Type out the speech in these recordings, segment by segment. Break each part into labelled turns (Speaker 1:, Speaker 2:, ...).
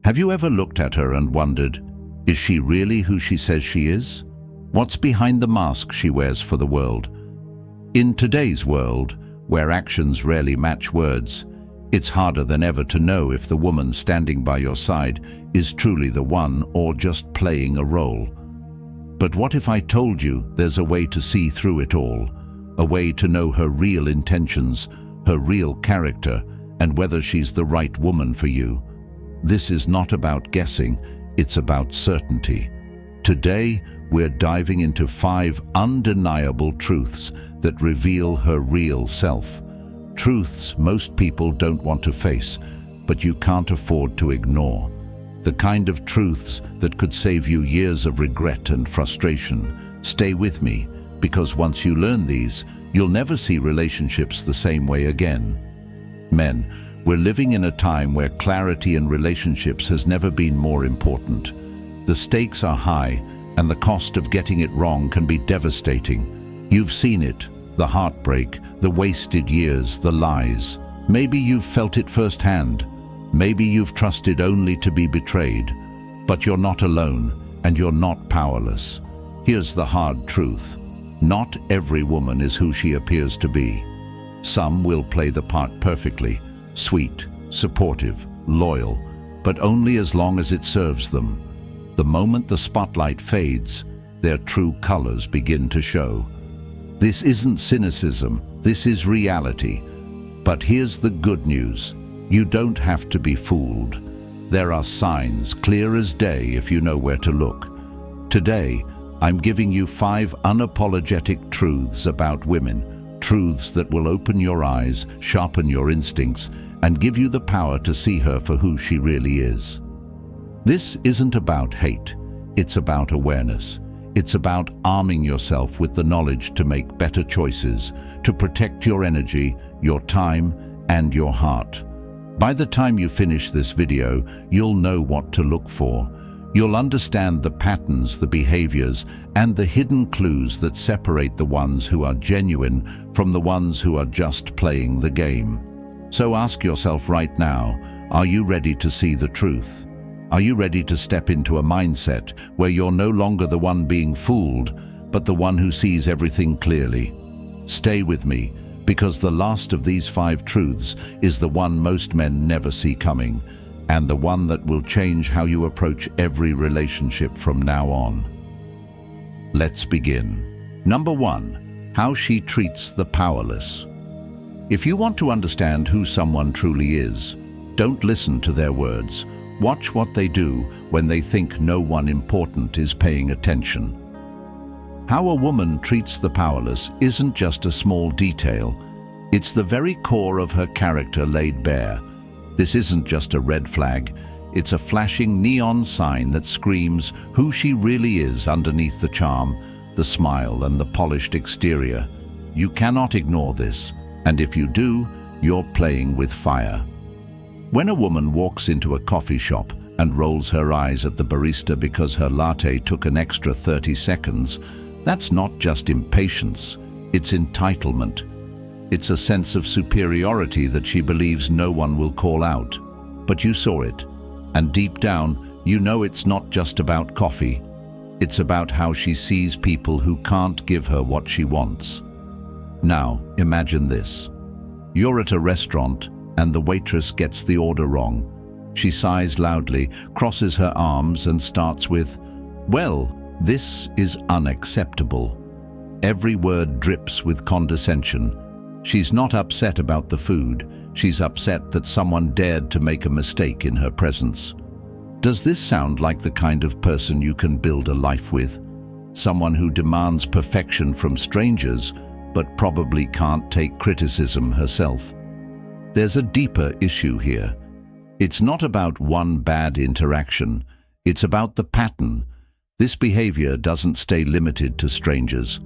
Speaker 1: Have you ever looked at her and wondered, is she really who she says she is? What's behind the mask she wears for the world? In today's world, where actions rarely match words, it's harder than ever to know if the woman standing by your side is truly the one or just playing a role. But what if I told you there's a way to see through it all, a way to know her real intentions, her real character, and whether she's the right woman for you? This is not about guessing, it's about certainty. Today, we're diving into 5 undeniable truths that reveal her real self. Truths most people don't want to face, but you can't afford to ignore. The kind of truths that could save you years of regret and frustration. Stay with me, because once you learn these, you'll never see relationships the same way again. Men, we're living in a time where clarity in relationships has never been more important. The stakes are high, and the cost of getting it wrong can be devastating. You've seen it, the heartbreak, the wasted years, the lies. Maybe you've felt it firsthand. Maybe you've trusted only to be betrayed. But you're not alone, and you're not powerless. Here's the hard truth. Not every woman is who she appears to be. Some will play the part perfectly, sweet, supportive, loyal, but only as long as it serves them. The moment the spotlight fades, their true colors begin to show. This isn't cynicism, this is reality. But here's the good news. You don't have to be fooled. There are signs, clear as day if you know where to look. Today, I'm giving you 5 unapologetic truths about women, truths that will open your eyes, sharpen your instincts, and give you the power to see her for who she really is. This isn't about hate, it's about awareness. It's about arming yourself with the knowledge to make better choices, to protect your energy, your time, and your heart. By the time you finish this video, you'll know what to look for. You'll understand the patterns, the behaviors, and the hidden clues that separate the ones who are genuine from the ones who are just playing the game. So ask yourself right now, are you ready to see the truth? Are you ready to step into a mindset where you're no longer the one being fooled, but the one who sees everything clearly? Stay with me, because the last of these 5 truths is the one most men never see coming, and the one that will change how you approach every relationship from now on. Let's begin. Number 1, how she treats the powerless. If you want to understand who someone truly is, don't listen to their words. Watch what they do when they think no one important is paying attention. How a woman treats the powerless isn't just a small detail. It's the very core of her character laid bare. This isn't just a red flag. It's a flashing neon sign that screams who she really is underneath the charm, the smile, and the polished exterior. You cannot ignore this, and if you do, you're playing with fire. When a woman walks into a coffee shop and rolls her eyes at the barista because her latte took an extra 30 seconds, that's not just impatience, it's entitlement. It's a sense of superiority that she believes no one will call out. But you saw it, and deep down, you know it's not just about coffee. It's about how she sees people who can't give her what she wants. Now, imagine this. You're at a restaurant, and the waitress gets the order wrong. She sighs loudly, crosses her arms, and starts with, "Well, this is unacceptable." Every word drips with condescension. She's not upset about the food. She's upset that someone dared to make a mistake in her presence. Does this sound like the kind of person you can build a life with? Someone who demands perfection from strangers, but probably can't take criticism herself. There's a deeper issue here. It's not about one bad interaction. It's about the pattern. This behavior doesn't stay limited to strangers.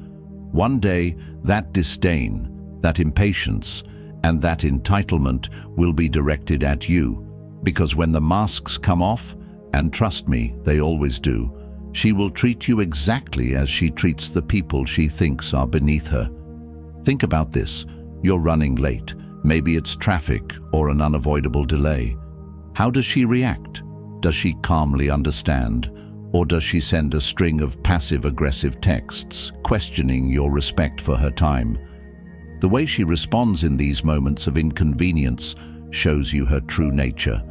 Speaker 1: One day, that disdain, that impatience, and that entitlement will be directed at you. Because when the masks come off, and trust me, they always do, she will treat you exactly as she treats the people she thinks are beneath her. Think about this. You're running late. Maybe it's traffic or an unavoidable delay. How does she react? Does she calmly understand, or does she send a string of passive-aggressive texts, questioning your respect for her time? The way she responds in these moments of inconvenience shows you her true nature.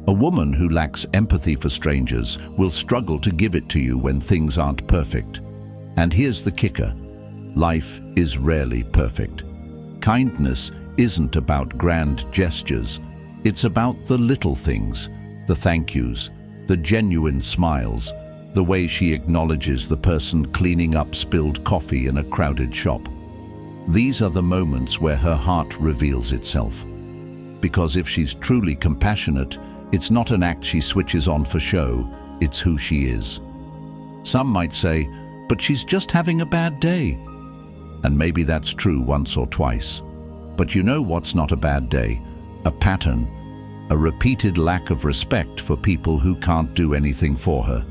Speaker 1: A woman who lacks empathy for strangers will struggle to give it to you when things aren't perfect. And here's the kicker: life is rarely perfect. Kindness isn't about grand gestures. It's about the little things, the thank yous, the genuine smiles, the way she acknowledges the person cleaning up spilled coffee in a crowded shop. These are the moments where her heart reveals itself. Because if she's truly compassionate, it's not an act she switches on for show, it's who she is. Some might say, but she's just having a bad day. And maybe that's true once or twice. But you know what's not a bad day? A pattern, a repeated lack of respect for people who can't do anything for her.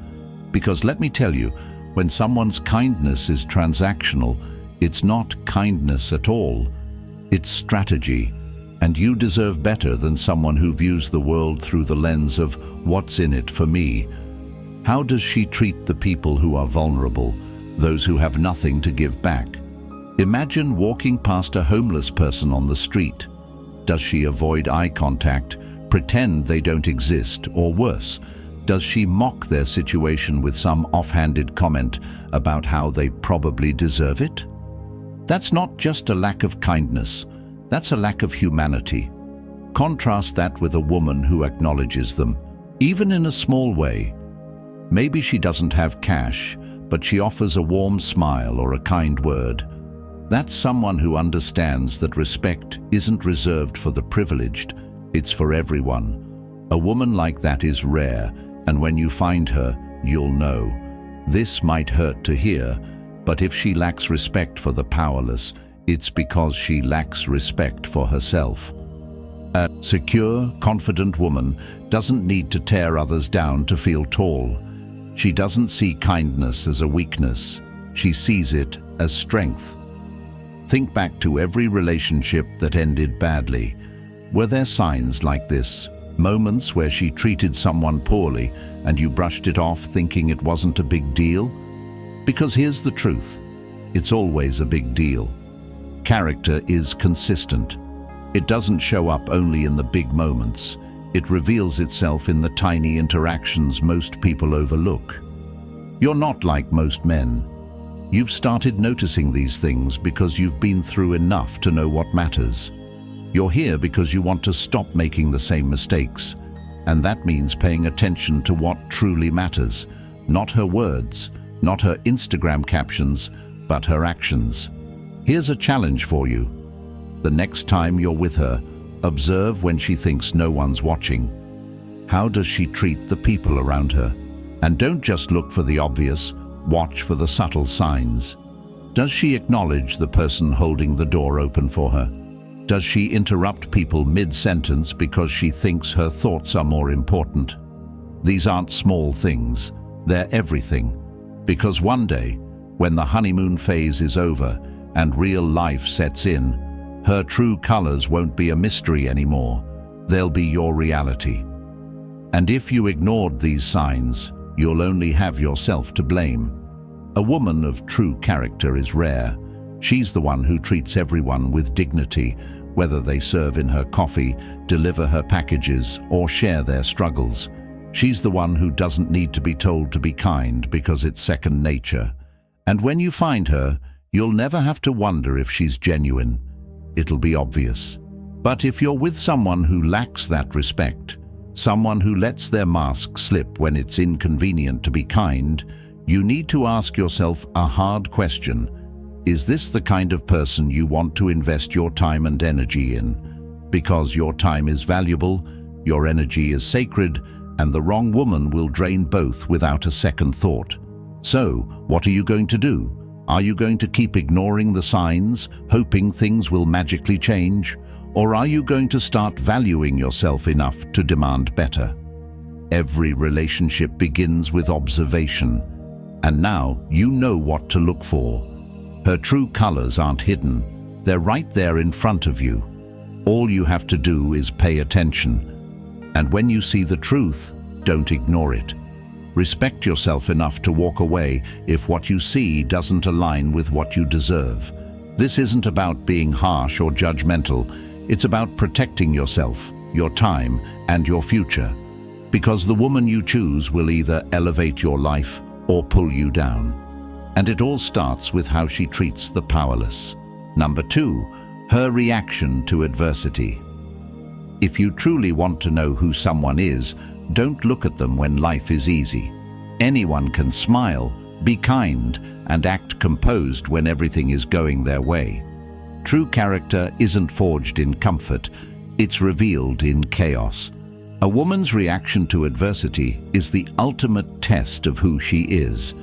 Speaker 1: Because let me tell you, when someone's kindness is transactional, it's not kindness at all. It's strategy. And you deserve better than someone who views the world through the lens of what's in it for me. How does she treat the people who are vulnerable, those who have nothing to give back? Imagine walking past a homeless person on the street. Does she avoid eye contact, pretend they don't exist, or worse, does she mock their situation with some offhanded comment about how they probably deserve it? That's not just a lack of kindness. That's a lack of humanity. Contrast that with a woman who acknowledges them, even in a small way. Maybe she doesn't have cash, but she offers a warm smile or a kind word. That's someone who understands that respect isn't reserved for the privileged, it's for everyone. A woman like that is rare, and when you find her, you'll know. This might hurt to hear, but if she lacks respect for the powerless, it's because she lacks respect for herself. A secure, confident woman doesn't need to tear others down to feel tall. She doesn't see kindness as a weakness. She sees it as strength. Think back to every relationship that ended badly. Were there signs like this? Moments where she treated someone poorly and you brushed it off thinking it wasn't a big deal? Because here's the truth. It's always a big deal. Character is consistent. It doesn't show up only in the big moments. It reveals itself in the tiny interactions most people overlook. You're not like most men. You've started noticing these things because you've been through enough to know what matters. You're here because you want to stop making the same mistakes. And that means paying attention to what truly matters. Not her words, not her Instagram captions, but her actions. Here's a challenge for you. The next time you're with her, observe when she thinks no one's watching. How does she treat the people around her? And don't just look for the obvious, watch for the subtle signs. Does she acknowledge the person holding the door open for her? Does she interrupt people mid-sentence because she thinks her thoughts are more important? These aren't small things, they're everything. Because one day, when the honeymoon phase is over and real life sets in, her true colors won't be a mystery anymore. They'll be your reality. And if you ignored these signs, you'll only have yourself to blame. A woman of true character is rare. She's the one who treats everyone with dignity, whether they serve in her coffee, deliver her packages, or share their struggles. She's the one who doesn't need to be told to be kind because it's second nature. And when you find her, you'll never have to wonder if she's genuine. It'll be obvious. But if you're with someone who lacks that respect, someone who lets their mask slip when it's inconvenient to be kind, you need to ask yourself a hard question. Is this the kind of person you want to invest your time and energy in? Because your time is valuable, your energy is sacred, and the wrong woman will drain both without a second thought. So, what are you going to do? Are you going to keep ignoring the signs, hoping things will magically change? Or are you going to start valuing yourself enough to demand better? Every relationship begins with observation. And now you know what to look for. Her true colors aren't hidden. They're right there in front of you. All you have to do is pay attention. And when you see the truth, don't ignore it. Respect yourself enough to walk away if what you see doesn't align with what you deserve. This isn't about being harsh or judgmental. It's about protecting yourself, your time, and your future. Because the woman you choose will either elevate your life or pull you down. And it all starts with how she treats the powerless. Number 2, her reaction to adversity. If you truly want to know who someone is, don't look at them when life is easy. Anyone can smile, be kind, and act composed when everything is going their way. True character isn't forged in comfort, it's revealed in chaos. A woman's reaction to adversity is the ultimate test of who she is.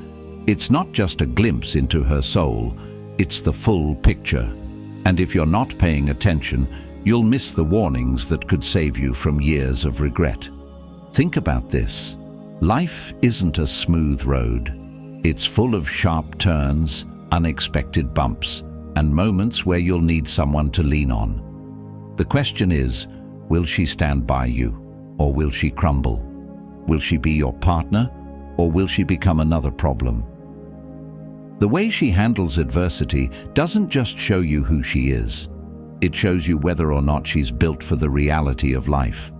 Speaker 1: It's not just a glimpse into her soul, it's the full picture. And if you're not paying attention, you'll miss the warnings that could save you from years of regret. Think about this. Life isn't a smooth road. It's full of sharp turns, unexpected bumps, and moments where you'll need someone to lean on. The question is, will she stand by you, or will she crumble? Will she be your partner, or will she become another problem? The way she handles adversity doesn't just show you who she is. It shows you whether or not she's built for the reality of life.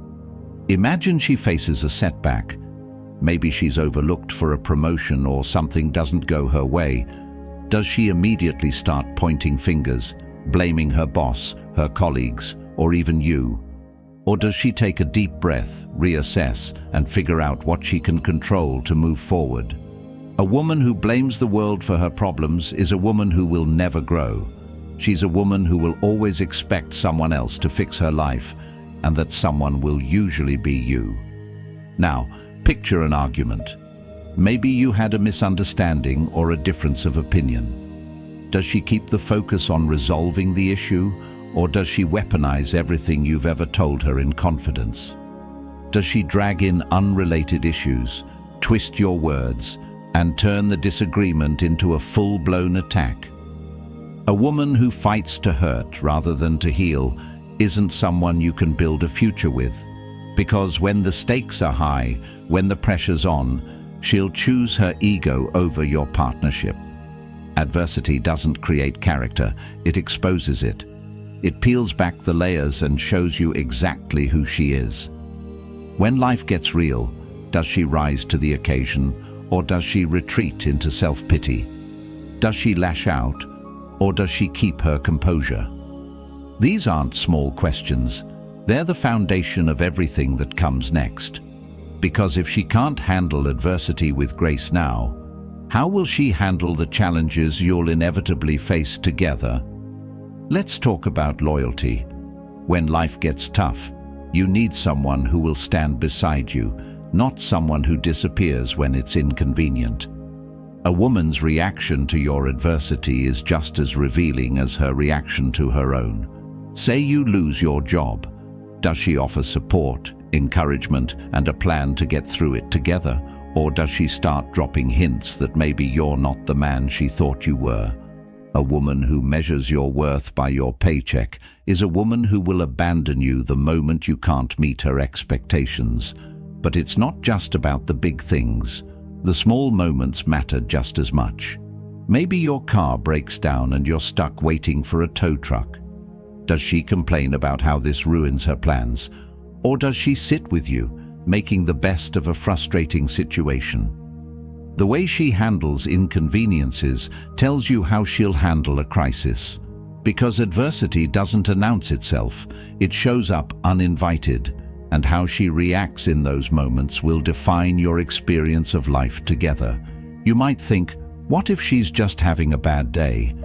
Speaker 1: Imagine she faces a setback. Maybe she's overlooked for a promotion or something doesn't go her way. Does she immediately start pointing fingers, blaming her boss, her colleagues, or even you? Or does she take a deep breath, reassess, and figure out what she can control to move forward? A woman who blames the world for her problems is a woman who will never grow. She's a woman who will always expect someone else to fix her life, and that someone will usually be you. Now, picture an argument. Maybe you had a misunderstanding or a difference of opinion. Does she keep the focus on resolving the issue, or does she weaponize everything you've ever told her in confidence? Does she drag in unrelated issues, twist your words, and turn the disagreement into a full-blown attack? A woman who fights to hurt rather than to heal isn't someone you can build a future with, because when the stakes are high, when the pressure's on, she'll choose her ego over your partnership. Adversity doesn't create character, it exposes it. It peels back the layers and shows you exactly who she is. When life gets real, does she rise to the occasion, or does she retreat into self-pity? Does she lash out, or does she keep her composure? These aren't small questions. They're the foundation of everything that comes next. Because if she can't handle adversity with grace now, how will she handle the challenges you'll inevitably face together? Let's talk about loyalty. When life gets tough, you need someone who will stand beside you, not someone who disappears when it's inconvenient. A woman's reaction to your adversity is just as revealing as her reaction to her own. Say you lose your job. Does she offer support, encouragement, and a plan to get through it together? Or does she start dropping hints that maybe you're not the man she thought you were? A woman who measures your worth by your paycheck is a woman who will abandon you the moment you can't meet her expectations. But it's not just about the big things. The small moments matter just as much. Maybe your car breaks down and you're stuck waiting for a tow truck. Does she complain about how this ruins her plans? Or does she sit with you, making the best of a frustrating situation? The way she handles inconveniences tells you how she'll handle a crisis. Because adversity doesn't announce itself, it shows up uninvited. And how she reacts in those moments will define your experience of life together. You might think, what if she's just having a bad day?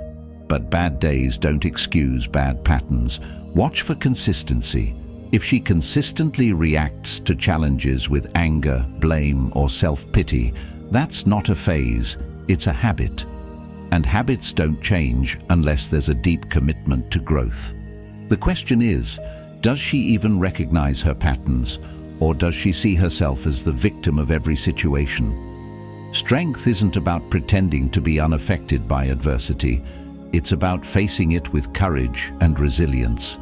Speaker 1: But bad days don't excuse bad patterns. Watch for consistency. If she consistently reacts to challenges with anger, blame, or self-pity, that's not a phase, it's a habit. And habits don't change unless there's a deep commitment to growth. The question is, does she even recognize her patterns, or does she see herself as the victim of every situation? Strength isn't about pretending to be unaffected by adversity. It's about facing it with courage and resilience.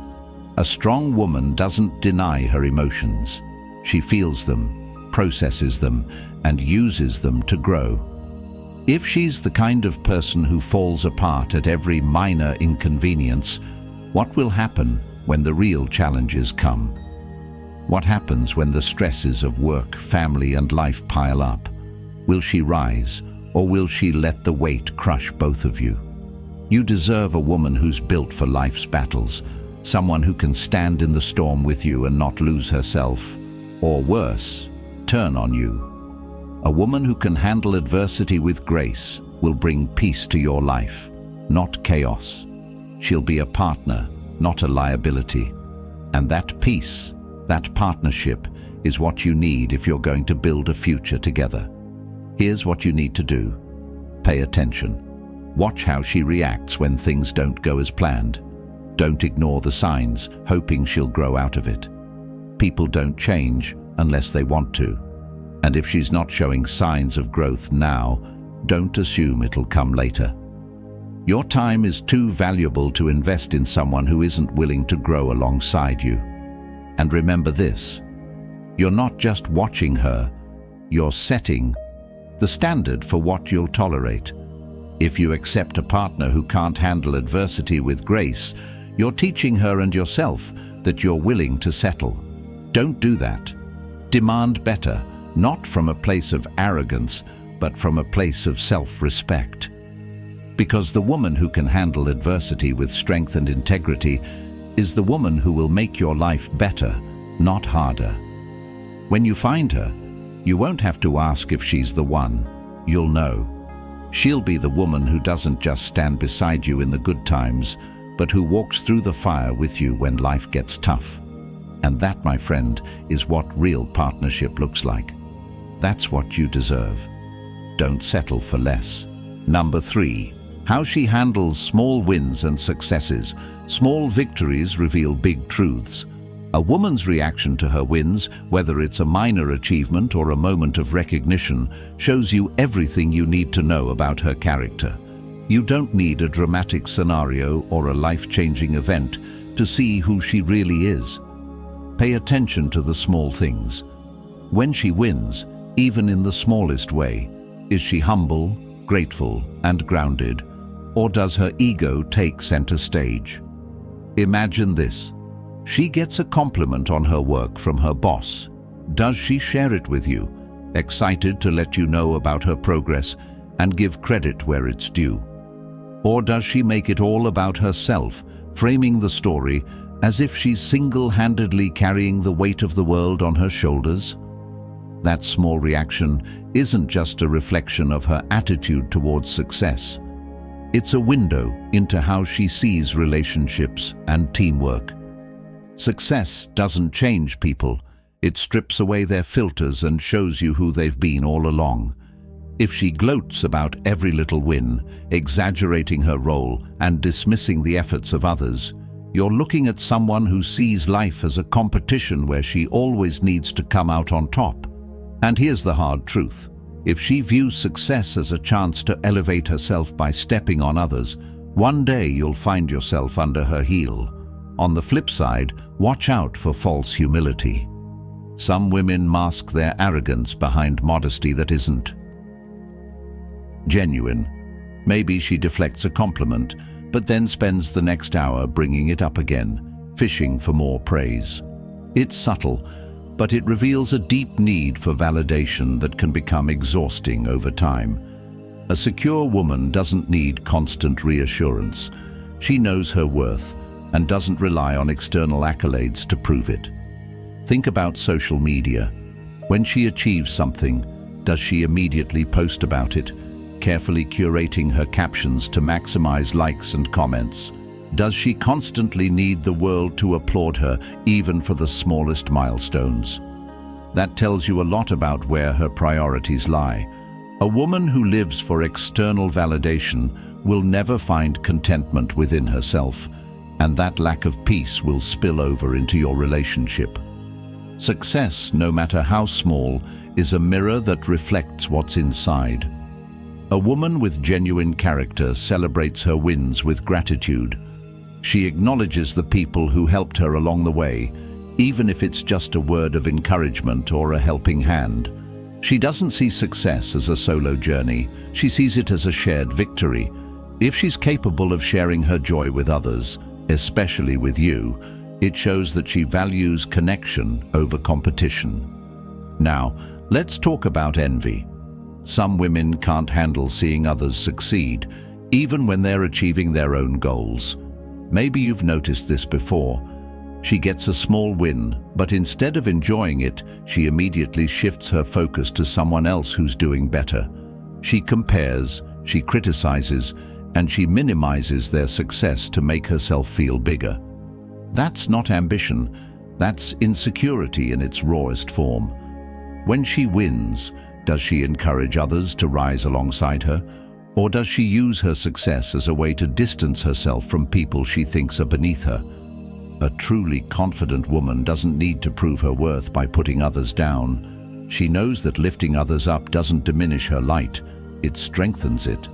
Speaker 1: A strong woman doesn't deny her emotions. She feels them, processes them and uses them to grow. If she's the kind of person who falls apart at every minor inconvenience, what will happen when the real challenges come? What happens when the stresses of work, family, and life pile up? Will she rise, or will she let the weight crush both of you? You deserve a woman who's built for life's battles, someone who can stand in the storm with you and not lose herself, or worse, turn on you. A woman who can handle adversity with grace will bring peace to your life, not chaos. She'll be a partner, not a liability. And that peace, that partnership, is what you need if you're going to build a future together. Here's what you need to do. Pay attention. Watch how she reacts when things don't go as planned. Don't ignore the signs, hoping she'll grow out of it. People don't change unless they want to. And if she's not showing signs of growth now, don't assume it'll come later. Your time is too valuable to invest in someone who isn't willing to grow alongside you. And remember this, you're not just watching her, you're setting the standard for what you'll tolerate. If you accept a partner who can't handle adversity with grace, you're teaching her and yourself that you're willing to settle. Don't do that. Demand better, not from a place of arrogance, but from a place of self-respect. Because the woman who can handle adversity with strength and integrity is the woman who will make your life better, not harder. When you find her, you won't have to ask if she's the one. You'll know. She'll be the woman who doesn't just stand beside you in the good times, but who walks through the fire with you when life gets tough. And that, my friend, is what real partnership looks like. That's what you deserve. Don't settle for less. Number 3, how she handles small wins and successes. Small victories reveal big truths. A woman's reaction to her wins, whether it's a minor achievement or a moment of recognition, shows you everything you need to know about her character. You don't need a dramatic scenario or a life-changing event to see who she really is. Pay attention to the small things. When she wins, even in the smallest way, is she humble, grateful, and grounded, or does her ego take center stage? Imagine this. She gets a compliment on her work from her boss. Does she share it with you, excited to let you know about her progress and give credit where it's due? Or does she make it all about herself, framing the story as if she's single-handedly carrying the weight of the world on her shoulders? That small reaction isn't just a reflection of her attitude towards success. It's a window into how she sees relationships and teamwork. Success doesn't change people. It strips away their filters and shows you who they've been all along. If she gloats about every little win, exaggerating her role and dismissing the efforts of others, you're looking at someone who sees life as a competition where she always needs to come out on top. And here's the hard truth. If she views success as a chance to elevate herself by stepping on others, one day you'll find yourself under her heel. On the flip side, watch out for false humility. Some women mask their arrogance behind modesty that isn't genuine. Maybe she deflects a compliment, but then spends the next hour bringing it up again, fishing for more praise. It's subtle, but it reveals a deep need for validation that can become exhausting over time. A secure woman doesn't need constant reassurance. She knows her worth and doesn't rely on external accolades to prove it. Think about social media. When she achieves something, does she immediately post about it, carefully curating her captions to maximize likes and comments? Does she constantly need the world to applaud her, even for the smallest milestones? That tells you a lot about where her priorities lie. A woman who lives for external validation will never find contentment within herself, and that lack of peace will spill over into your relationship. Success, no matter how small, is a mirror that reflects what's inside. A woman with genuine character celebrates her wins with gratitude. She acknowledges the people who helped her along the way, even if it's just a word of encouragement or a helping hand. She doesn't see success as a solo journey. She sees it as a shared victory. If she's capable of sharing her joy with others, especially with you, it shows that she values connection over competition. Now, let's talk about envy. Some women can't handle seeing others succeed, even when they're achieving their own goals. Maybe you've noticed this before. She gets a small win, but instead of enjoying it, she immediately shifts her focus to someone else who's doing better. She compares, she criticizes, and she minimizes their success to make herself feel bigger. That's not ambition, that's insecurity in its rawest form. When she wins, does she encourage others to rise alongside her, or does she use her success as a way to distance herself from people she thinks are beneath her? A truly confident woman doesn't need to prove her worth by putting others down. She knows that lifting others up doesn't diminish her light, it strengthens it.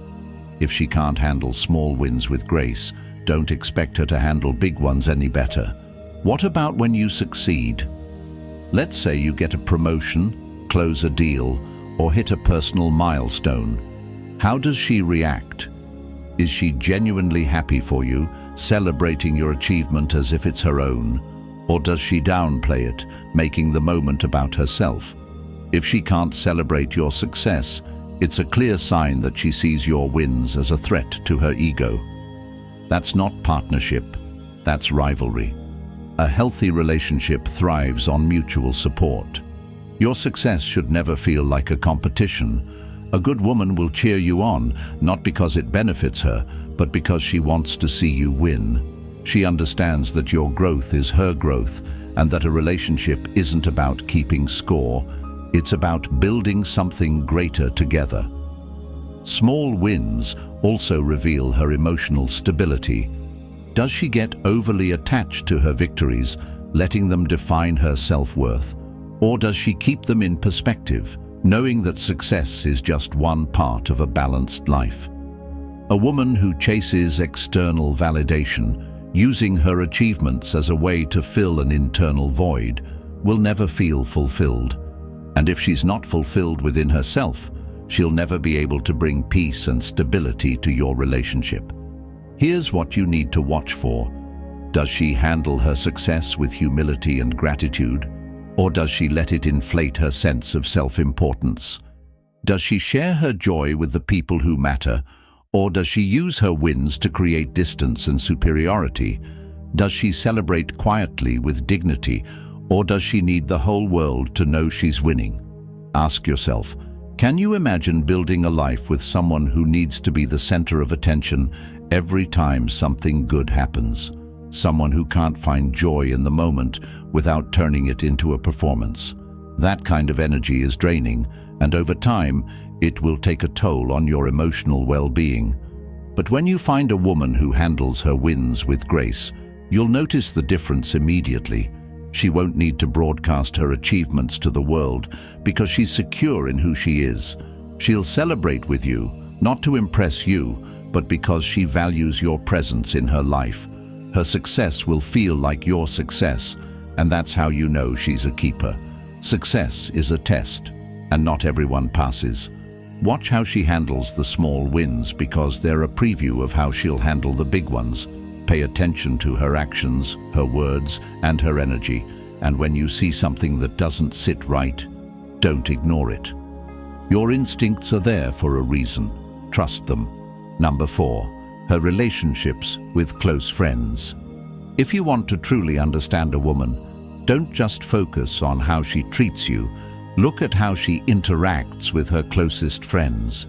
Speaker 1: If she can't handle small wins with grace, don't expect her to handle big ones any better. What about when you succeed? Let's say you get a promotion, close a deal, or hit a personal milestone. How does she react? Is she genuinely happy for you, celebrating your achievement as if it's her own? Or does she downplay it, making the moment about herself? If she can't celebrate your success, it's a clear sign that she sees your wins as a threat to her ego. That's not partnership, that's rivalry. A healthy relationship thrives on mutual support. Your success should never feel like a competition. A good woman will cheer you on, not because it benefits her, but because she wants to see you win. She understands that your growth is her growth, and that a relationship isn't about keeping score. It's about building something greater together. Small wins also reveal her emotional stability. Does she get overly attached to her victories, letting them define her self-worth? Or does she keep them in perspective, knowing that success is just one part of a balanced life? A woman who chases external validation, using her achievements as a way to fill an internal void, will never feel fulfilled. And if she's not fulfilled within herself, she'll never be able to bring peace and stability to your relationship. Here's what you need to watch for. Does she handle her success with humility and gratitude? Or does she let it inflate her sense of self-importance? Does she share her joy with the people who matter? Or does she use her wins to create distance and superiority? Does she celebrate quietly with dignity? Or does she need the whole world to know she's winning? Ask yourself, can you imagine building a life with someone who needs to be the center of attention every time something good happens? Someone who can't find joy in the moment without turning it into a performance. That kind of energy is draining, and over time, it will take a toll on your emotional well-being. But when you find a woman who handles her wins with grace, you'll notice the difference immediately. She won't need to broadcast her achievements to the world because she's secure in who she is. She'll celebrate with you, not to impress you, but because she values your presence in her life. Her success will feel like your success, and that's how you know she's a keeper. Success is a test, and not everyone passes. Watch how she handles the small wins because they're a preview of how she'll handle the big ones. Pay attention to her actions, her words, and her energy, and when you see something that doesn't sit right, don't ignore it. Your instincts are there for a reason. Trust them. Number 4. Her relationships with close friends. If you want to truly understand a woman, don't just focus on how she treats you. Look at how she interacts with her closest friends.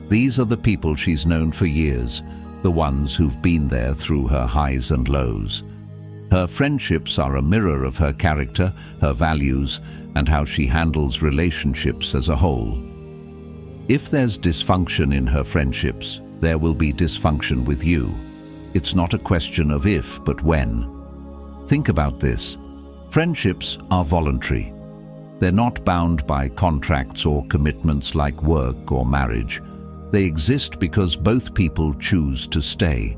Speaker 1: These are the people she's known for years, the ones who've been there through her highs and lows. Her friendships are a mirror of her character, her values, and how she handles relationships as a whole. If there's dysfunction in her friendships, there will be dysfunction with you. It's not a question of if, but when. Think about this. Friendships are voluntary. They're not bound by contracts or commitments like work or marriage. They exist because both people choose to stay.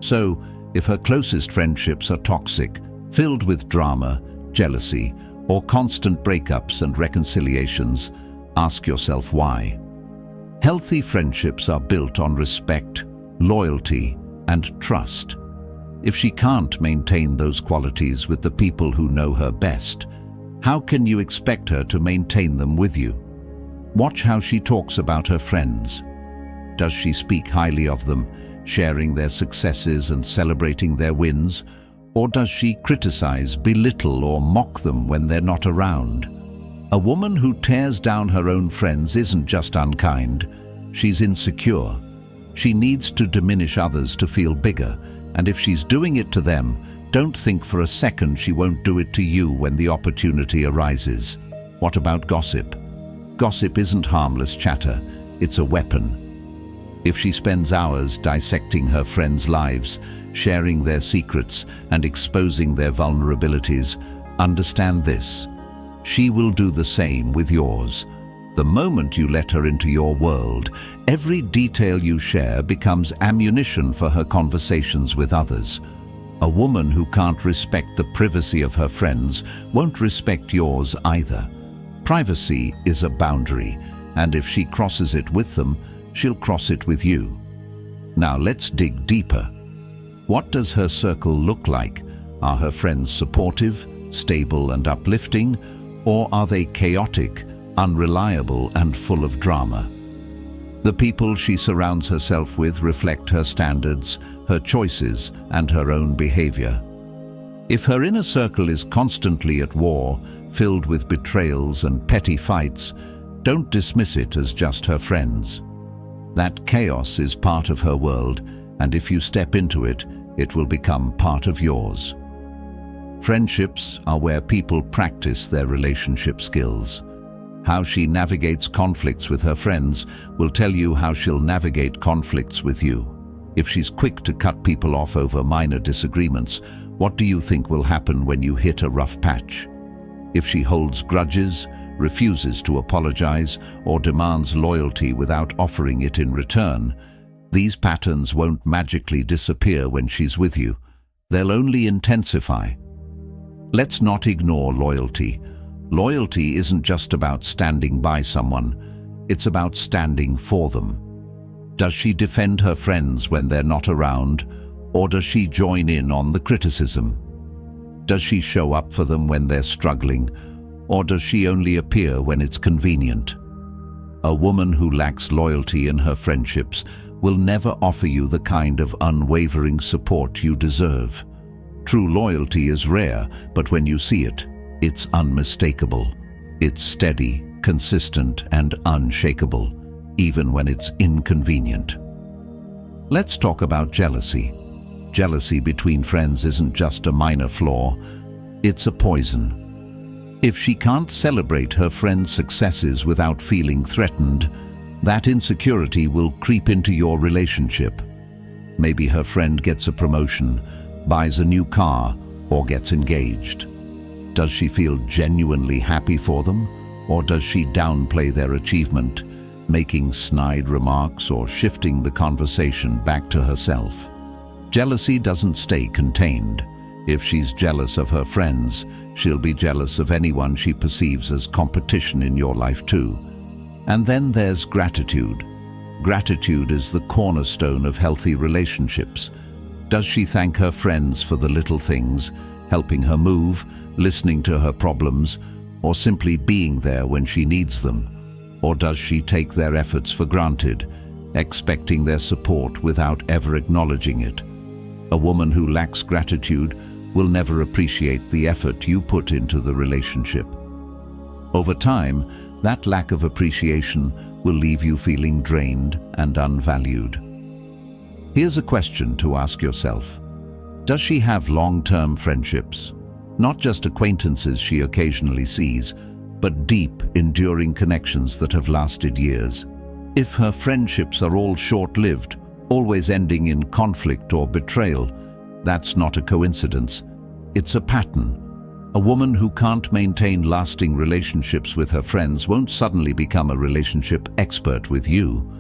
Speaker 1: So, if her closest friendships are toxic, filled with drama, jealousy, or constant breakups and reconciliations, ask yourself why. Healthy friendships are built on respect, loyalty, and trust. If she can't maintain those qualities with the people who know her best, how can you expect her to maintain them with you? Watch how she talks about her friends. Does she speak highly of them, sharing their successes and celebrating their wins? Or does she criticize, belittle, or mock them when they're not around? A woman who tears down her own friends isn't just unkind, she's insecure. She needs to diminish others to feel bigger, and if she's doing it to them, don't think for a second she won't do it to you when the opportunity arises. What about gossip? Gossip isn't harmless chatter, it's a weapon. If she spends hours dissecting her friends' lives, sharing their secrets, and exposing their vulnerabilities, understand this: she will do the same with yours. The moment you let her into your world, every detail you share becomes ammunition for her conversations with others. A woman who can't respect the privacy of her friends won't respect yours either. Privacy is a boundary, and if she crosses it with them, she'll cross it with you. Now let's dig deeper. What does her circle look like? Are her friends supportive, stable, and uplifting, or are they chaotic, unreliable, and full of drama? The people she surrounds herself with reflect her standards, her choices, and her own behavior. If her inner circle is constantly at war, filled with betrayals and petty fights, don't dismiss it as just her friends. That chaos is part of her world, and if you step into it, it will become part of yours. Friendships are where people practice their relationship skills. How she navigates conflicts with her friends will tell you how she'll navigate conflicts with you. If she's quick to cut people off over minor disagreements, what do you think will happen when you hit a rough patch? If she holds grudges, refuses to apologize, or demands loyalty without offering it in return, these patterns won't magically disappear when she's with you. They'll only intensify. Let's not ignore loyalty. Loyalty isn't just about standing by someone, it's about standing for them. Does she defend her friends when they're not around, or does she join in on the criticism? Does she show up for them when they're struggling, or does she only appear when it's convenient? A woman who lacks loyalty in her friendships will never offer you the kind of unwavering support you deserve. True loyalty is rare, but when you see it, it's unmistakable. It's steady, consistent, and unshakable, even when it's inconvenient. Let's talk about jealousy. Jealousy between friends isn't just a minor flaw, it's a poison. If she can't celebrate her friend's successes without feeling threatened, that insecurity will creep into your relationship. Maybe her friend gets a promotion, buys a new car, or gets engaged. Does she feel genuinely happy for them, or does she downplay their achievement, making snide remarks or shifting the conversation back to herself? Jealousy doesn't stay contained. If she's jealous of her friends, she'll be jealous of anyone she perceives as competition in your life too. And then there's gratitude. Gratitude is the cornerstone of healthy relationships. Does she thank her friends for the little things, helping her move, listening to her problems, or simply being there when she needs them? Or does she take their efforts for granted, expecting their support without ever acknowledging it? A woman who lacks gratitude will never appreciate the effort you put into the relationship. Over time, that lack of appreciation will leave you feeling drained and unvalued. Here's a question to ask yourself. Does she have long-term friendships? Not just acquaintances she occasionally sees, but deep, enduring connections that have lasted years. If her friendships are all short-lived, always ending in conflict or betrayal, that's not a coincidence. It's a pattern. A woman who can't maintain lasting relationships with her friends won't suddenly become a relationship expert with you.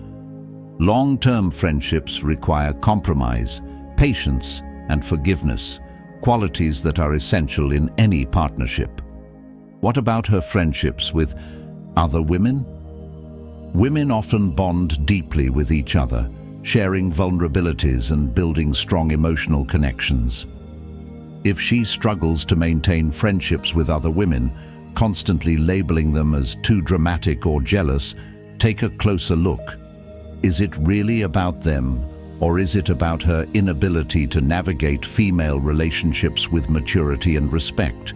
Speaker 1: Long-term friendships require compromise, patience, and forgiveness. qualities that are essential in any partnership. What about her friendships with other women? Women often bond deeply with each other, sharing vulnerabilities and building strong emotional connections. If she struggles to maintain friendships with other women, constantly labeling them as too dramatic or jealous, take a closer look. Is it really about them, or is it about her inability to navigate female relationships with maturity and respect?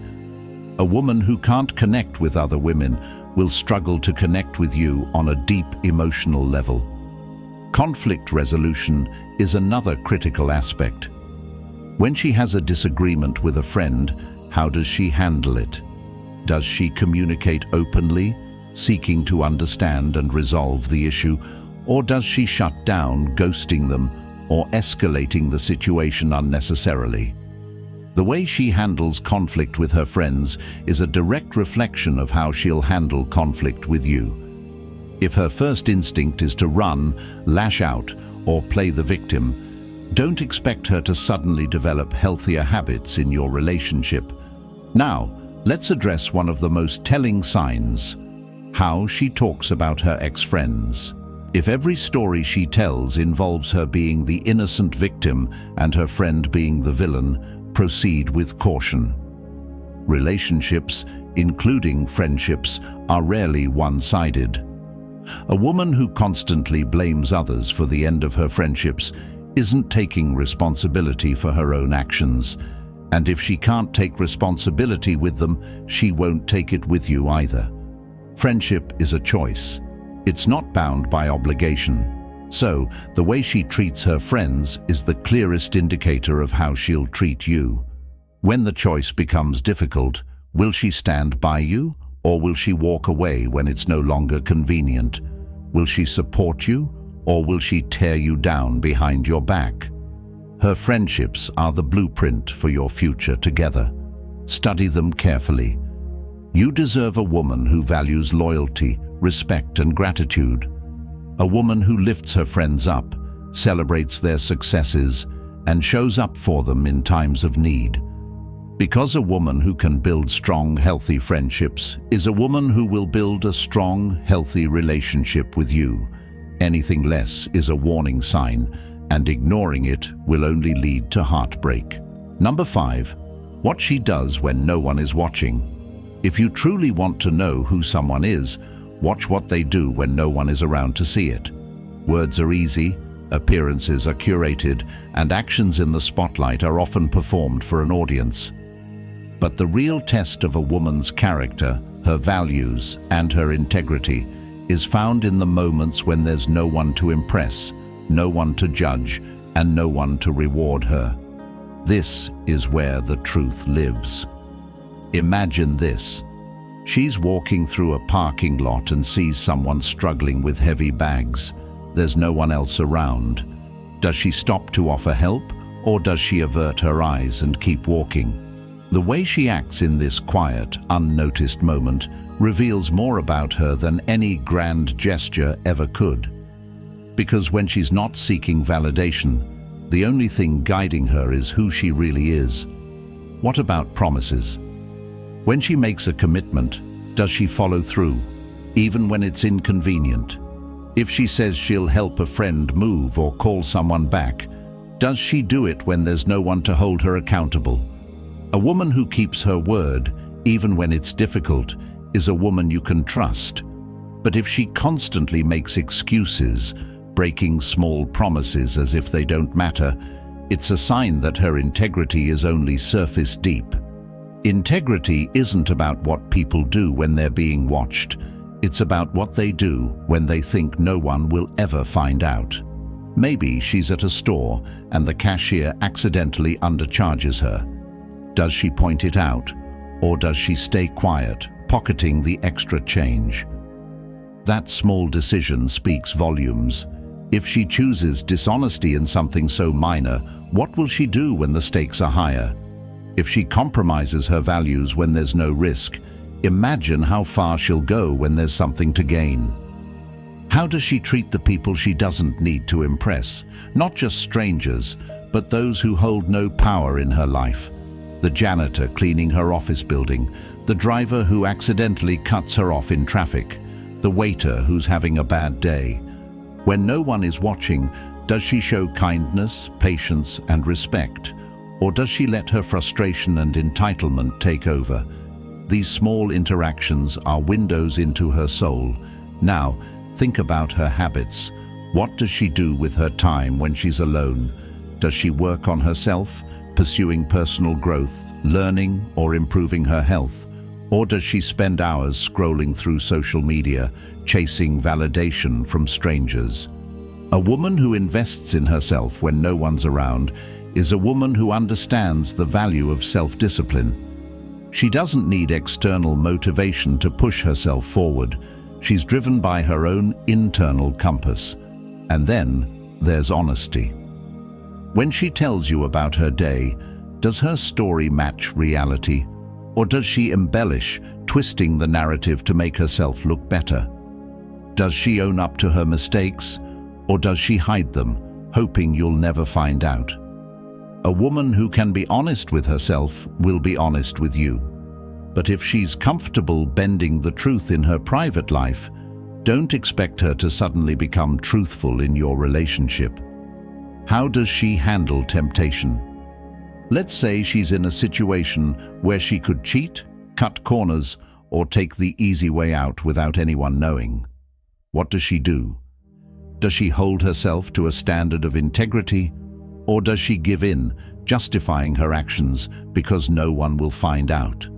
Speaker 1: A woman who can't connect with other women will struggle to connect with you on a deep emotional level. Conflict resolution is another critical aspect. When she has a disagreement with a friend, how does she handle it? Does she communicate openly, seeking to understand and resolve the issue, or does she shut down, ghosting them, or escalating the situation unnecessarily? The way she handles conflict with her friends is a direct reflection of how she'll handle conflict with you. If her first instinct is to run, lash out, or play the victim, don't expect her to suddenly develop healthier habits in your relationship. Now, let's address one of the most telling signs: how she talks about her ex-friends. If every story she tells involves her being the innocent victim and her friend being the villain, proceed with caution. Relationships, including friendships, are rarely one-sided. A woman who constantly blames others for the end of her friendships isn't taking responsibility for her own actions, and if she can't take responsibility with them, she won't take it with you either. Friendship is a choice. It's not bound by obligation. So, the way she treats her friends is the clearest indicator of how she'll treat you. When the choice becomes difficult, will she stand by you, or will she walk away when it's no longer convenient? Will she support you, or will she tear you down behind your back? Her friendships are the blueprint for your future together. Study them carefully. You deserve a woman who values loyalty, respect, and gratitude. A woman who lifts her friends up, celebrates their successes, and shows up for them in times of need. Because a woman who can build strong, healthy friendships is a woman who will build a strong, healthy relationship with you. Anything less is a warning sign, and ignoring it will only lead to heartbreak. Number 5. What she does when no one is watching. If you truly want to know who someone is, watch what they do when no one is around to see it. Words are easy, appearances are curated, and actions in the spotlight are often performed for an audience. But the real test of a woman's character, her values, and her integrity is found in the moments when there's no one to impress, no one to judge, and no one to reward her. This is where the truth lives. Imagine this. She's walking through a parking lot and sees someone struggling with heavy bags. There's no one else around. Does she stop to offer help, or does she avert her eyes and keep walking? The way she acts in this quiet, unnoticed moment reveals more about her than any grand gesture ever could. Because when she's not seeking validation, the only thing guiding her is who she really is. What about promises? When she makes a commitment, does she follow through, even when it's inconvenient? If she says she'll help a friend move or call someone back, does she do it when there's no one to hold her accountable? A woman who keeps her word, even when it's difficult, is a woman you can trust. But if she constantly makes excuses, breaking small promises as if they don't matter, it's a sign that her integrity is only surface deep. Integrity isn't about what people do when they're being watched. It's about what they do when they think no one will ever find out. Maybe she's at a store and the cashier accidentally undercharges her. Does she point it out, or does she stay quiet, pocketing the extra change? That small decision speaks volumes. If she chooses dishonesty in something so minor, what will she do when the stakes are higher? If she compromises her values when there's no risk, imagine how far she'll go when there's something to gain. How does she treat the people she doesn't need to impress? Not just strangers, but those who hold no power in her life. The janitor cleaning her office building, the driver who accidentally cuts her off in traffic, the waiter who's having a bad day. When no one is watching, does she show kindness, patience, and respect? Or does she let her frustration and entitlement take over? These small interactions are windows into her soul. Now, think about her habits. What does she do with her time when she's alone? Does she work on herself, pursuing personal growth, learning, or improving her health? Or does she spend hours scrolling through social media, chasing validation from strangers? A woman who invests in herself when no one's around is a woman who understands the value of self-discipline. She doesn't need external motivation to push herself forward. She's driven by her own internal compass. And then there's honesty. When she tells you about her day, does her story match reality? Or does she embellish, twisting the narrative to make herself look better? Does she own up to her mistakes? Or does she hide them, hoping you'll never find out? A woman who can be honest with herself will be honest with you. But if she's comfortable bending the truth in her private life, don't expect her to suddenly become truthful in your relationship. How does she handle temptation? Let's say she's in a situation where she could cheat, cut corners, or take the easy way out without anyone knowing. What does she do? Does she hold herself to a standard of integrity? Or does she give in, justifying her actions because no one will find out?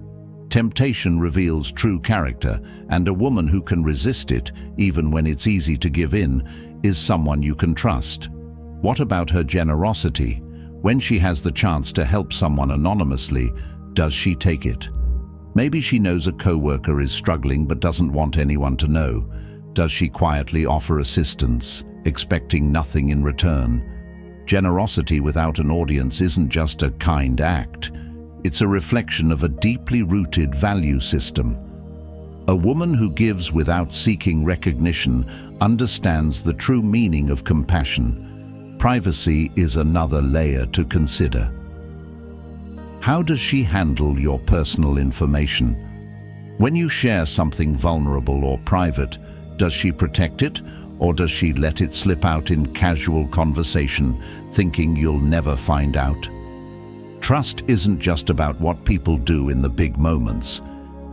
Speaker 1: Temptation reveals true character, and a woman who can resist it, even when it's easy to give in, is someone you can trust. What about her generosity? When she has the chance to help someone anonymously, does she take it? Maybe she knows a coworker is struggling but doesn't want anyone to know. Does she quietly offer assistance, expecting nothing in return? Generosity without an audience isn't just a kind act. It's a reflection of a deeply rooted value system. A woman who gives without seeking recognition understands the true meaning of compassion. Privacy is another layer to consider. How does she handle your personal information? When you share something vulnerable or private, does she protect it, or does she let it slip out in casual conversation, thinking you'll never find out? Trust isn't just about what people do in the big moments.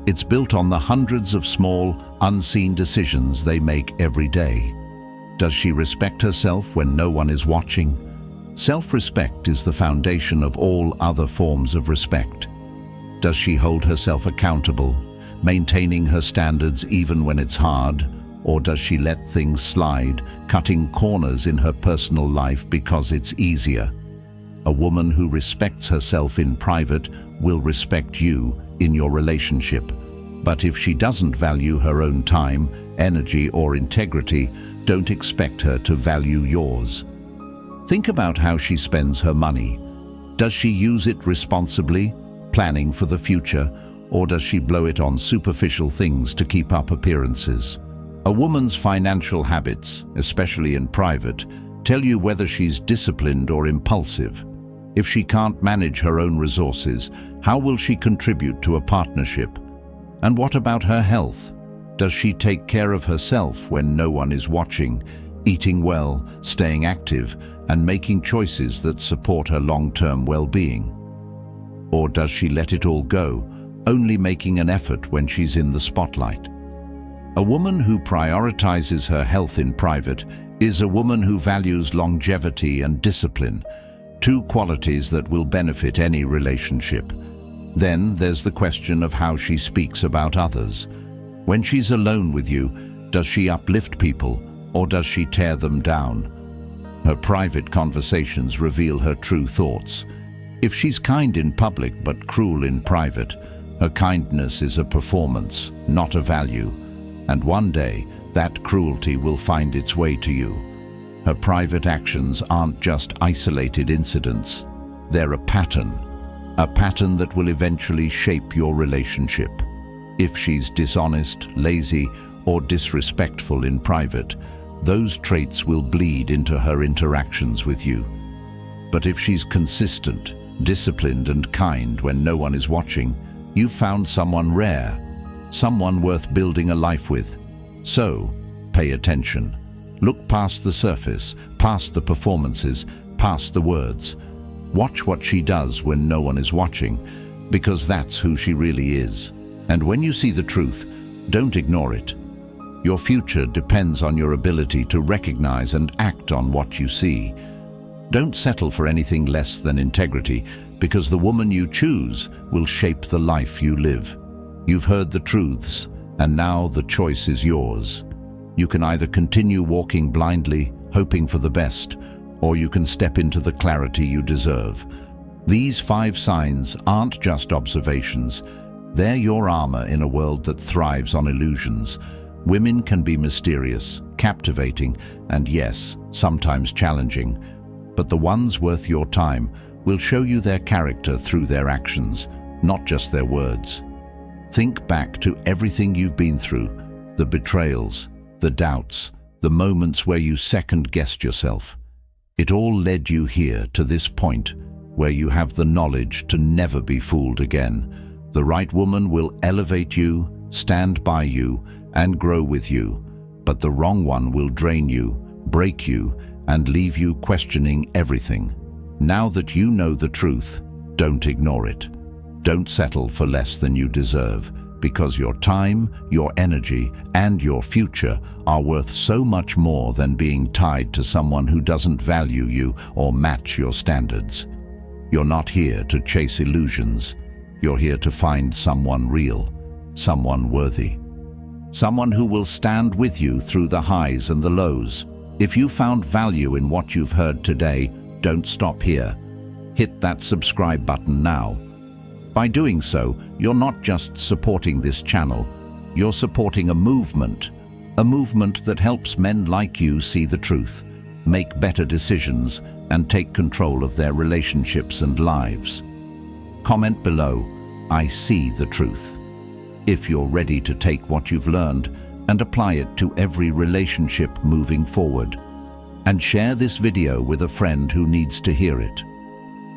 Speaker 1: It's built on the hundreds of small, unseen decisions they make every day. Does she respect herself when no one is watching? Self-respect is the foundation of all other forms of respect. Does she hold herself accountable, maintaining her standards even when it's hard? Or does she let things slide, cutting corners in her personal life because it's easier? A woman who respects herself in private will respect you in your relationship. But if she doesn't value her own time, energy, or integrity, don't expect her to value yours. Think about how she spends her money. Does she use it responsibly, planning for the future, or does she blow it on superficial things to keep up appearances? A woman's financial habits, especially in private, tell you whether she's disciplined or impulsive. If she can't manage her own resources, how will she contribute to a partnership? And what about her health? Does she take care of herself when no one is watching, eating well, staying active, and making choices that support her long-term well-being? Or does she let it all go, only making an effort when she's in the spotlight? A woman who prioritizes her health in private is a woman who values longevity and discipline, two qualities that will benefit any relationship. Then there's the question of how she speaks about others. When she's alone with you, does she uplift people, or does she tear them down? Her private conversations reveal her true thoughts. If she's kind in public but cruel in private, her kindness is a performance, not a value. And one day, that cruelty will find its way to you. Her private actions aren't just isolated incidents. They're a pattern that will eventually shape your relationship. If she's dishonest, lazy, or disrespectful in private, those traits will bleed into her interactions with you. But if she's consistent, disciplined and kind when no one is watching, you've found someone rare, someone worth building a life with. So, pay attention. Look past the surface, past the performances, past the words. Watch what she does when no one is watching, because that's who she really is. And when you see the truth, don't ignore it. Your future depends on your ability to recognize and act on what you see. Don't settle for anything less than integrity, because the woman you choose will shape the life you live. You've heard the truths, and now the choice is yours. You can either continue walking blindly, hoping for the best, or you can step into the clarity you deserve. These 5 signs aren't just observations. They're your armor in a world that thrives on illusions. Women can be mysterious, captivating, and yes, sometimes challenging. But the ones worth your time will show you their character through their actions, not just their words. Think back to everything you've been through, the betrayals, the doubts, the moments where you second-guessed yourself. It all led you here to this point where you have the knowledge to never be fooled again. The right woman will elevate you, stand by you, and grow with you, but the wrong one will drain you, break you, and leave you questioning everything. Now that you know the truth, don't ignore it. Don't settle for less than you deserve, because your time, your energy, and your future are worth so much more than being tied to someone who doesn't value you or match your standards. You're not here to chase illusions. You're here to find someone real, someone worthy. Someone who will stand with you through the highs and the lows. If you found value in what you've heard today, don't stop here. Hit that subscribe button now. By doing so, you're not just supporting this channel, you're supporting a movement that helps men like you see the truth, make better decisions, and take control of their relationships and lives. Comment below, "I see the truth," if you're ready to take what you've learned and apply it to every relationship moving forward. And share this video with a friend who needs to hear it.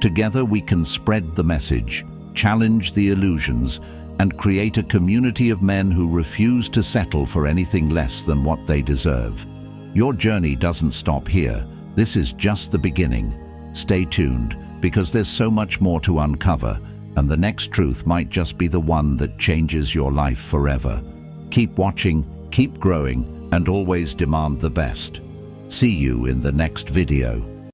Speaker 1: Together we can spread the message, challenge the illusions, and create a community of men who refuse to settle for anything less than what they deserve. Your journey doesn't stop here. This is just the beginning. Stay tuned, because there's so much more to uncover, and the next truth might just be the one that changes your life forever. Keep watching, keep growing, and always demand the best. See you in the next video.